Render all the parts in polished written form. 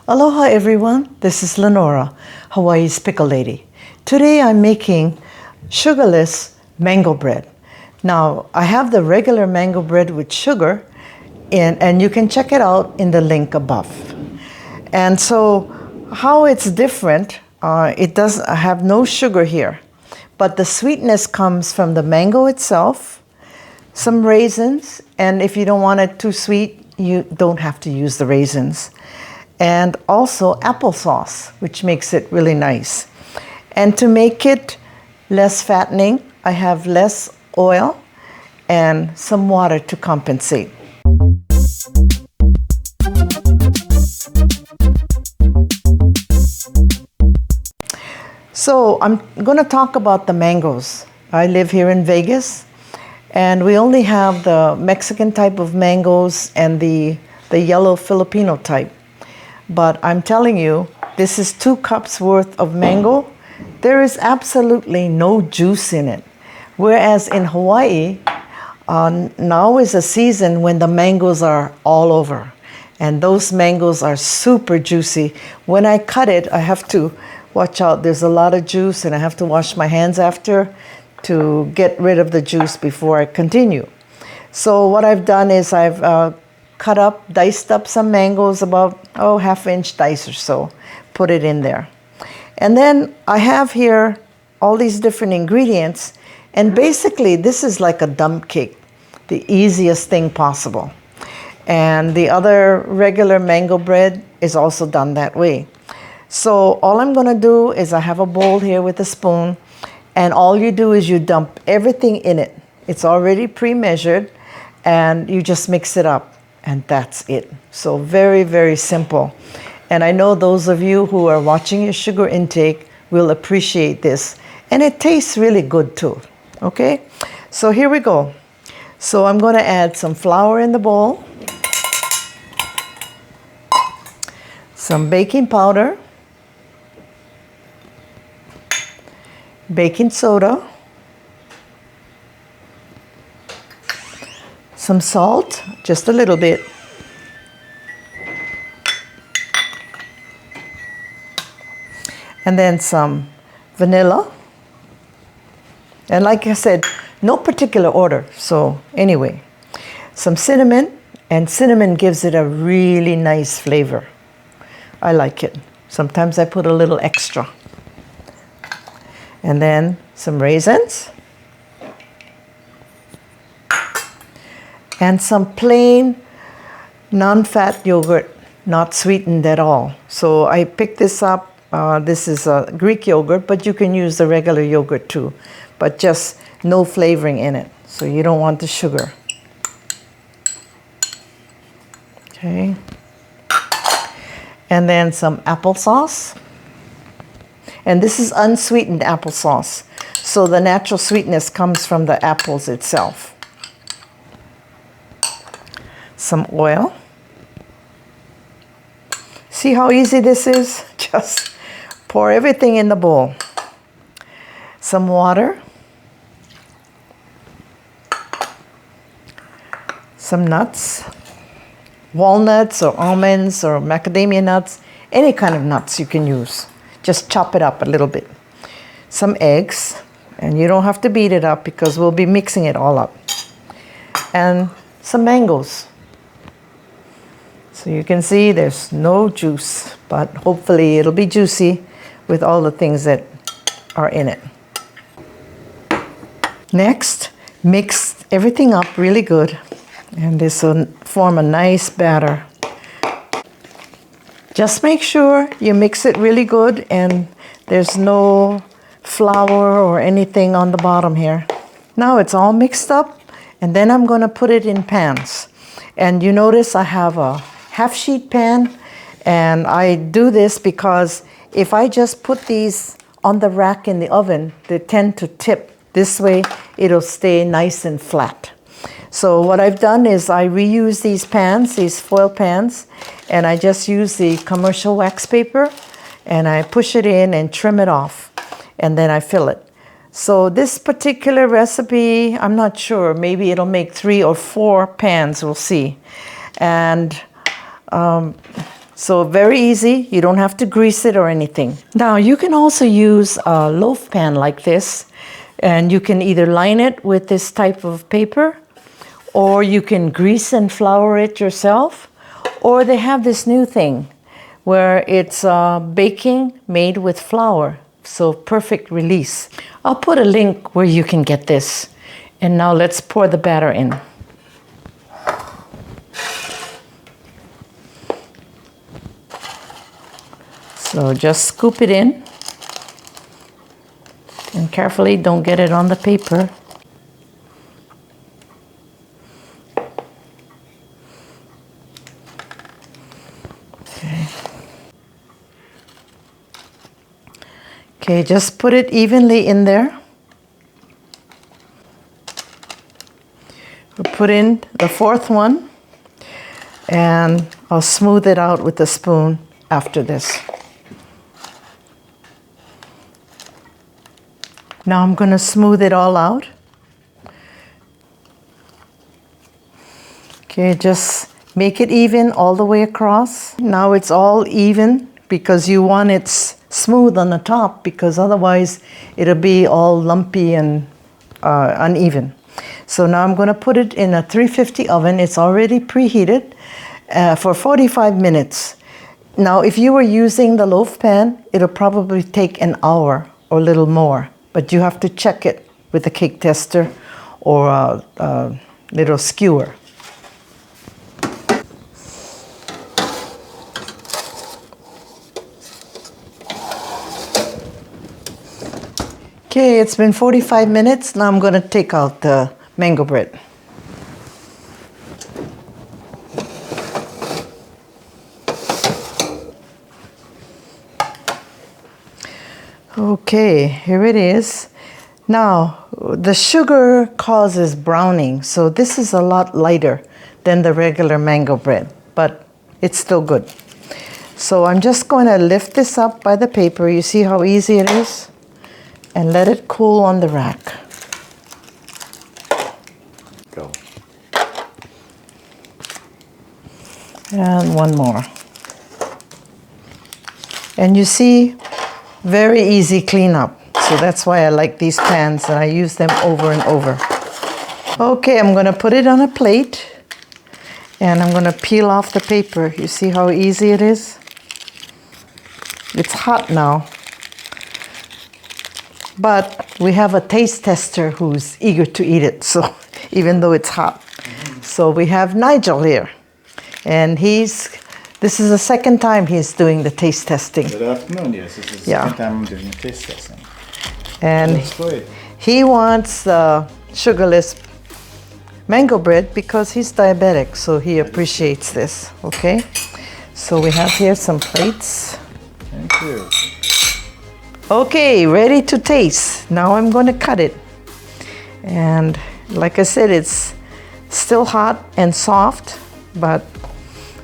Aloha everyone, this is Lenora, Hawaii's Pickle Lady. Today I'm making sugarless mango bread. Now I have the regular mango bread with sugar and you can check it out in the link above. And so how it's different, it does have no sugar here, but the sweetness comes from the mango itself, some raisins, and if you don't want it too sweet, you don't have to use the raisins. And also applesauce, which makes it really nice. And to make it less fattening, I have less oil and some water to compensate. So I'm going to talk about the mangoes. I live here in Vegas, and we only have the Mexican type of mangoes and the yellow Filipino type. But I'm telling you, this is 2 cups worth of mango. There is absolutely no juice in it. Whereas in Hawaii, now is a season when the mangoes are all over. And those mangoes are super juicy. When I cut it, I have to watch out. There's a lot of juice and I have to wash my hands after to get rid of the juice before I continue. So what I've done is I've diced up some mangoes, about half-inch dice or so, put it in there. And then I have here all these different ingredients, and basically this is like a dump cake, the easiest thing possible. And the other regular mango bread is also done that way. So all I'm going to do is I have a bowl here with a spoon, and all you do is you dump everything in it. It's already pre-measured, and you just mix it up. And that's it. So very, very simple. And I know those of you who are watching your sugar intake will appreciate this. And it tastes really good too. Okay? So here we go. So I'm going to add some flour in the bowl, some baking powder, baking soda, some salt, just a little bit, and then some vanilla. And like I said, no particular order. So anyway, some cinnamon, and cinnamon gives it a really nice flavor. I like it. Sometimes I put a little extra. And then some raisins. And some plain non-fat yogurt, not sweetened at all. So I picked this up. This is a Greek yogurt, but you can use the regular yogurt too, but just no flavoring in it. So you don't want the sugar. Okay. And then some applesauce. And this is unsweetened applesauce. So the natural sweetness comes from the apples itself. Some oil. See how easy this is? Just pour everything in the bowl. Some water. Some nuts. Walnuts or almonds or macadamia nuts. Any kind of nuts you can use. Just chop it up a little bit. Some eggs. And you don't have to beat it up because we'll be mixing it all up. And some mangoes. So you can see there's no juice, but hopefully it'll be juicy with all the things that are in it. Next, mix everything up really good, and this will form a nice batter. Just make sure you mix it really good and there's no flour or anything on the bottom here. Now it's all mixed up, and then I'm going to put it in pans. And you notice I have a half-sheet pan, and I do this because if I just put these on the rack in the oven, they tend to tip. This way it'll stay nice and flat. So what I've done is I reuse these pans, these foil pans, and I just use the commercial wax paper, and I push it in and trim it off, and then I fill it. So this particular recipe, I'm not sure, maybe it'll make 3 or 4 pans, we'll see. And So very easy. You don't have to grease it or anything. Now you can also use a loaf pan like this, and you can either line it with this type of paper, or you can grease and flour it yourself, or they have this new thing where it's baking made with flour. So perfect release. I'll put a link where you can get this. And now let's pour the batter in. So just scoop it in. And carefully, don't get it on the paper. Okay. Okay, just put it evenly in there. We'll put in the fourth one, and I'll smooth it out with a spoon after this. Now I'm going to smooth it all out. Okay, just make it even all the way across. Now it's all even because you want it smooth on the top, because otherwise it'll be all lumpy and uneven. So now I'm going to put it in a 350 oven. It's already preheated for 45 minutes. Now if you were using the loaf pan, it'll probably take an hour or a little more. But you have to check it with a cake tester or a little skewer. Okay, it's been 45 minutes. Now I'm going to take out the mango bread. Okay, here it is. Now, the sugar causes browning, so this is a lot lighter than the regular mango bread, but it's still good. So I'm just going to lift this up by the paper. You see how easy it is? And let it cool on the rack. Go. And one more. And you see, very easy cleanup. So that's why I like these pans, and I use them over and over. Okay, I'm going to put it on a plate, and I'm going to peel off the paper. You see how easy it is? It's hot now. But we have a taste tester who's eager to eat it, so even though it's hot. So we have Nigel here, and this is the second time he's doing the taste testing. Good afternoon, yes. This is the second time I'm doing the taste testing. And he wants the sugarless mango bread because he's diabetic, so he appreciates this, okay? So we have here some plates. Thank you. Okay, ready to taste. Now I'm going to cut it. And like I said, it's still hot and soft, but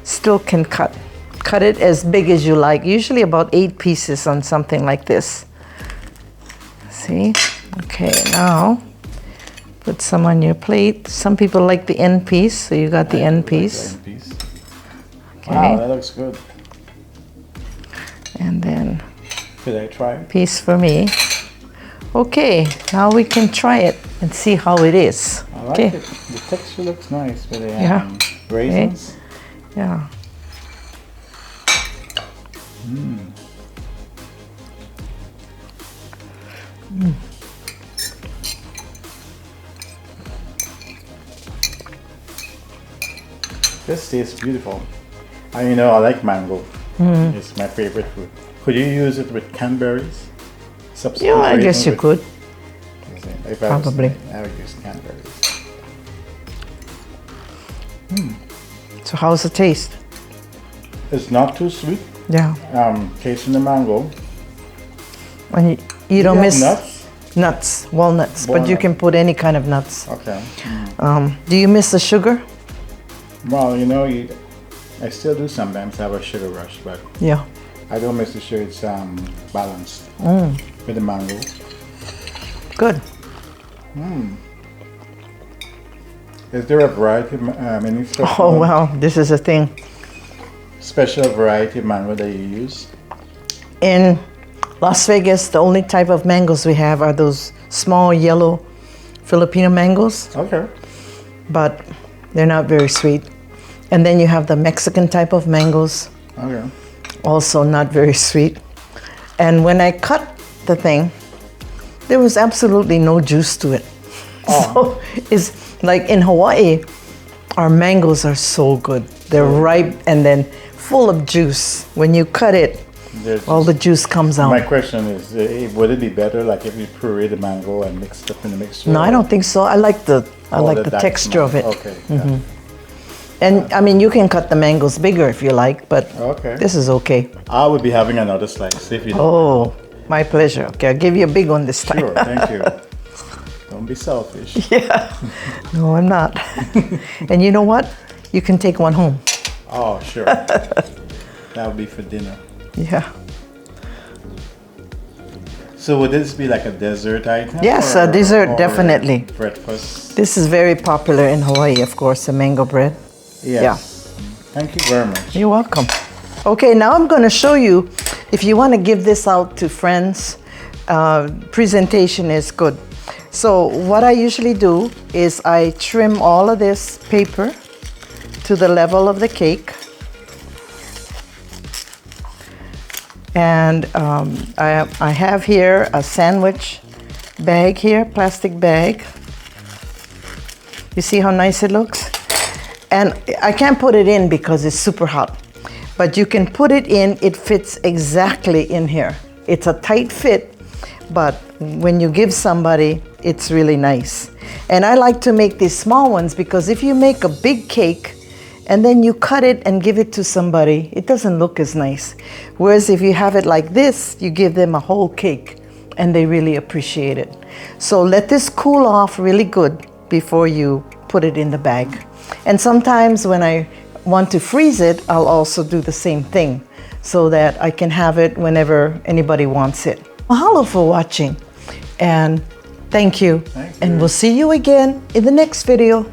still can cut. Cut it as big as you like, usually about 8 pieces on something like this. See? Okay, now put some on your plate. Some people like the end piece, so you got the end piece. Like the end piece. Okay. Wow, that looks good. And then Could I try it? piece for me. Okay, now we can try it and see how it is. I like Okay. it. The texture looks nice with the Yeah. raisins. Yeah. This tastes beautiful. I I like mango. It's my favorite fruit. Could you use it with cranberries? Yeah, I guess you could. If Probably. I would use cranberries. So how's the taste? It's not too sweet. Yeah. Tasting the mango. And you don't have miss nuts? nuts, walnuts, but you Walnut. can put any kind of nuts. Okay. Do you miss the sugar? Well, I still do sometimes have a sugar rush, but Yeah. I don't miss the sugar. It's balanced with the mango. Good. Is there a variety of many stuff? Oh, wow, this is a thing. special variety of mango that you use? In Las Vegas, the only type of mangoes we have are those small yellow Filipino mangoes, Okay. but they're not very sweet. And then you have the Mexican type of mangoes, Okay. also not very sweet. And when I cut the thing, there was absolutely no juice to it. So it's like in Hawaii, our mangoes are so good. They're ripe and then full of juice. When you cut it, all the juice comes out. My question is, would it be better like if you puree the mango and mix it up in the mixture? No, I don't think so. I like the texture of it. Okay. And I mean, you can cut the mangoes bigger if you like, but Okay. this is okay. I would be having another slice if you don't. Oh, my pleasure. Okay, I'll give you a big one this time. Sure, thank you. Don't be selfish. Yeah. No, I'm not. And you know what? You can take one home. Oh, sure. That would be for dinner. Yeah. So would this be like a dessert item? Yes, a dessert, or definitely. Breakfast? This is very popular in Hawaii, of course, the mango bread. Yes. Yeah. Thank you very much. You're welcome. Okay, now I'm going to show you, if you want to give this out to friends, presentation is good. So what I usually do is I trim all of this paper to the level of the cake. And I have here a sandwich bag here, plastic bag. You see how nice it looks? And I can't put it in because it's super hot. But you can put it in, it fits exactly in here. It's a tight fit, but when you give somebody, it's really nice. And I like to make these small ones because if you make a big cake and then you cut it and give it to somebody, it doesn't look as nice. Whereas if you have it like this, you give them a whole cake and they really appreciate it. So let this cool off really good before you put it in the bag. And sometimes when I want to freeze it, I'll also do the same thing so that I can have it whenever anybody wants it. Mahalo for watching and thank you. Thank you. And we'll see you again in the next video.